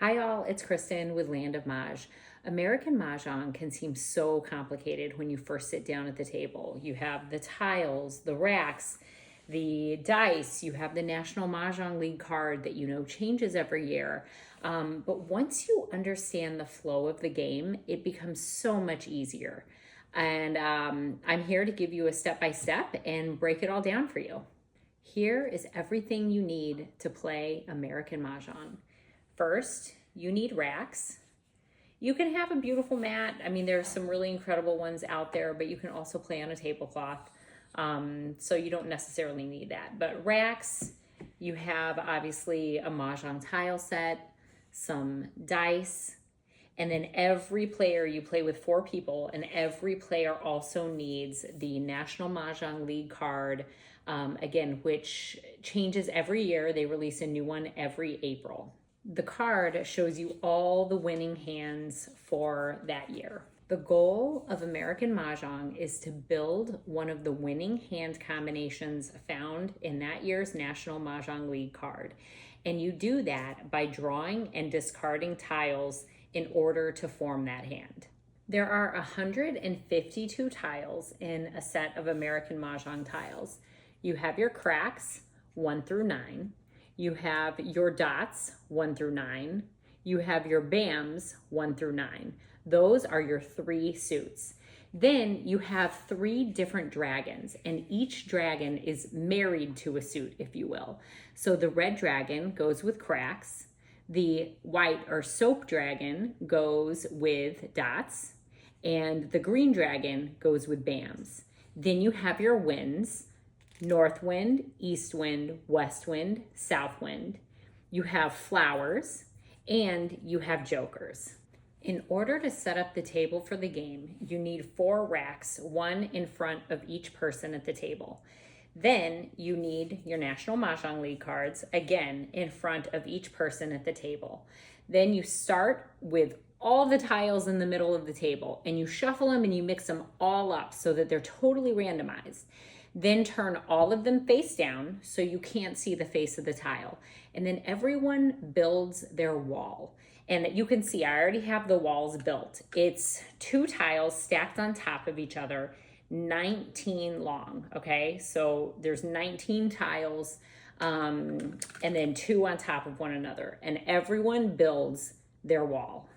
Hi all, it's Kristen with Land of Maj. American Mahjong can seem so complicated when you first sit down at the table. You have the tiles, the racks, the dice, you have the National Mahjong League card that you know changes every year. But once you understand the flow of the game, it becomes so much easier. And I'm here to give you a step-by-step and break it all down for you. Here is everything you need to play American Mahjong. First, you need racks. You can have a beautiful mat. I mean, there's some really incredible ones out there, but you can also play on a tablecloth. So you don't necessarily need that. But racks, you have obviously a Mahjong tile set, some dice, and then every player, you play with 4 people, and every player also needs the National Mahjong League card, again, which changes every year. They release a new one every April. The card shows you all the winning hands for that year. The goal of American Mahjong is to build one of the winning hand combinations found in that year's National Mahjong League card. And you do that by drawing and discarding tiles in order to form that hand. There are 152 tiles in a set of American Mahjong tiles. You have your cracks, 1 through 9. You have your dots, 1 through 9. You have your BAMs, 1 through 9. Those are your 3 suits. Then you have 3 different dragons, and each dragon is married to a suit, if you will. So the red dragon goes with cracks. The white or soap dragon goes with dots, and the green dragon goes with BAMs. Then you have your winds. North wind, east wind, west wind, south wind. You have flowers, and you have jokers. In order to set up the table for the game, you need 4 racks, 1 in front of each person at the table. Then you need your National Mahjong League cards, again, in front of each person at the table. Then you start with all the tiles in the middle of the table, and you shuffle them and you mix them all up so that they're totally randomized. Then turn all of them face down so you can't see the face of the tile. And then everyone builds their wall. And you can see I already have the walls built. It's 2 tiles stacked on top of each other, 19 long, okay? So there's 19 tiles and then 2 on top of one another. And everyone builds their wall.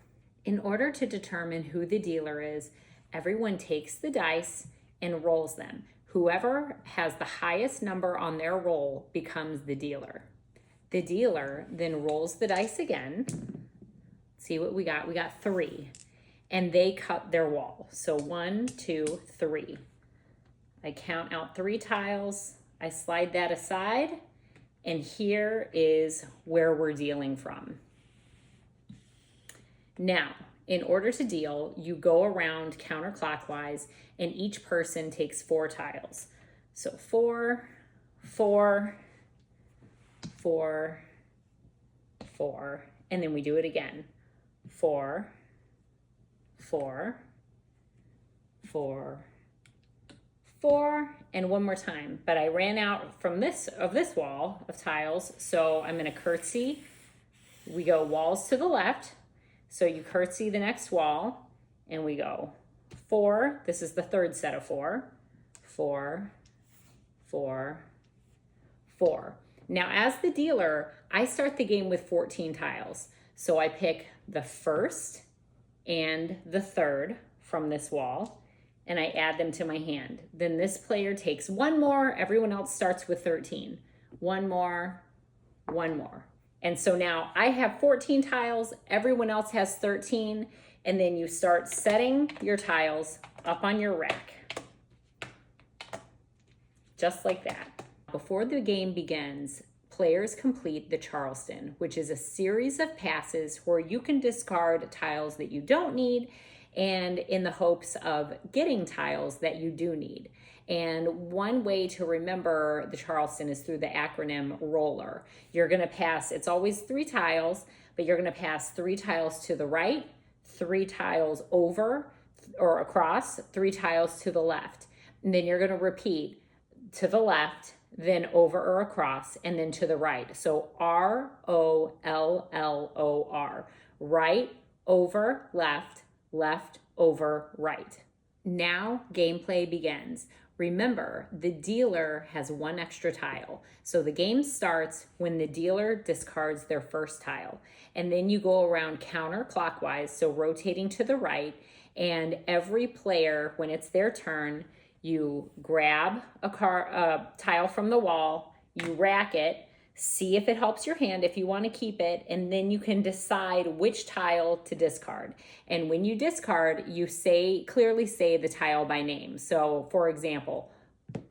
In order to determine who the dealer is, everyone takes the dice and rolls them. Whoever has the highest number on their roll becomes the dealer. The dealer then rolls the dice again. See what we got? We got 3. And they cut their wall. So 1, 2, 3. I count out 3 tiles. I slide that aside. And here is where we're dealing from. Now, in order to deal, you go around counterclockwise, and each person takes 4 tiles. So 4, 4, 4, 4, and then we do it again. 4, 4, 4, 4, and one more time. But I ran out from this wall of tiles, so I'm gonna curtsy. We go walls to the left. So you curtsy the next wall, and we go 4. This is the 3rd set of 4. 4, 4, 4. Now, as the dealer, I start the game with 14 tiles. So I pick the 1st and the 3rd from this wall, and I add them to my hand. Then this player takes 1 more. Everyone else starts with 13. 1 more, 1 more. And so now I have 14 tiles, everyone else has 13, and then you start setting your tiles up on your rack. Just like that. Before the game begins, players complete the Charleston, which is a series of passes where you can discard tiles that you don't need and in the hopes of getting tiles that you do need. And one way to remember the Charleston is through the acronym ROLLER. You're gonna pass, it's always 3 tiles, but you're gonna pass 3 tiles to the right, 3 tiles over or across, 3 tiles to the left. And then you're gonna repeat to the left, then over or across, and then to the right. So ROLLOR, right, over, left, left, over, right. Now gameplay begins. Remember, the dealer has one extra tile. So the game starts when the dealer discards their first tile. And then you go around counterclockwise, so rotating to the right. And every player, when it's their turn, you grab a tile from the wall, you rack it, see if it helps your hand if you want to keep it, and then you can decide which tile to discard. And when you discard, you clearly say the tile by name. So for example,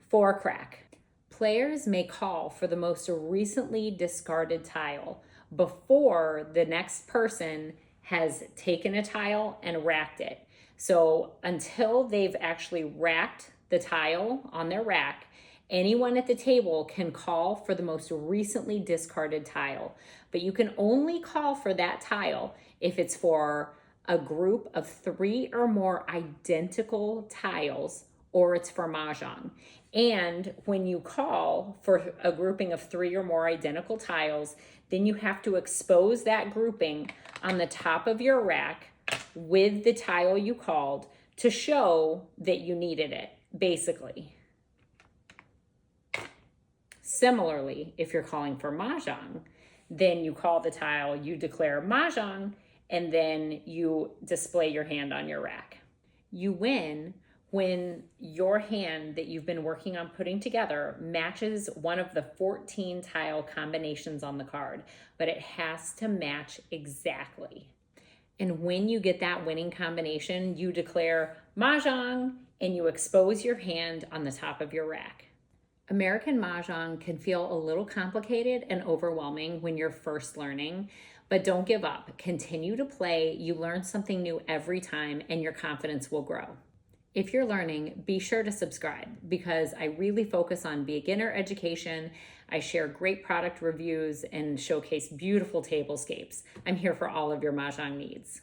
4 crack. Players may call for the most recently discarded tile before the next person has taken a tile and racked it. So until they've actually racked the tile on their rack, anyone at the table can call for the most recently discarded tile, but you can only call for that tile if it's for a group of 3 or more identical tiles, or it's for Mahjong. And when you call for a grouping of 3 or more identical tiles, then you have to expose that grouping on the top of your rack with the tile you called to show that you needed it, basically. Similarly, if you're calling for Mahjong, then you call the tile, you declare Mahjong, and then you display your hand on your rack. You win when your hand that you've been working on putting together matches one of the 14 tile combinations on the card, but it has to match exactly. And when you get that winning combination, you declare Mahjong and you expose your hand on the top of your rack. American Mahjong can feel a little complicated and overwhelming when you're first learning, but don't give up. Continue to play. You learn something new every time and your confidence will grow. If you're learning, be sure to subscribe because I really focus on beginner education. I share great product reviews and showcase beautiful tablescapes. I'm here for all of your Mahjong needs.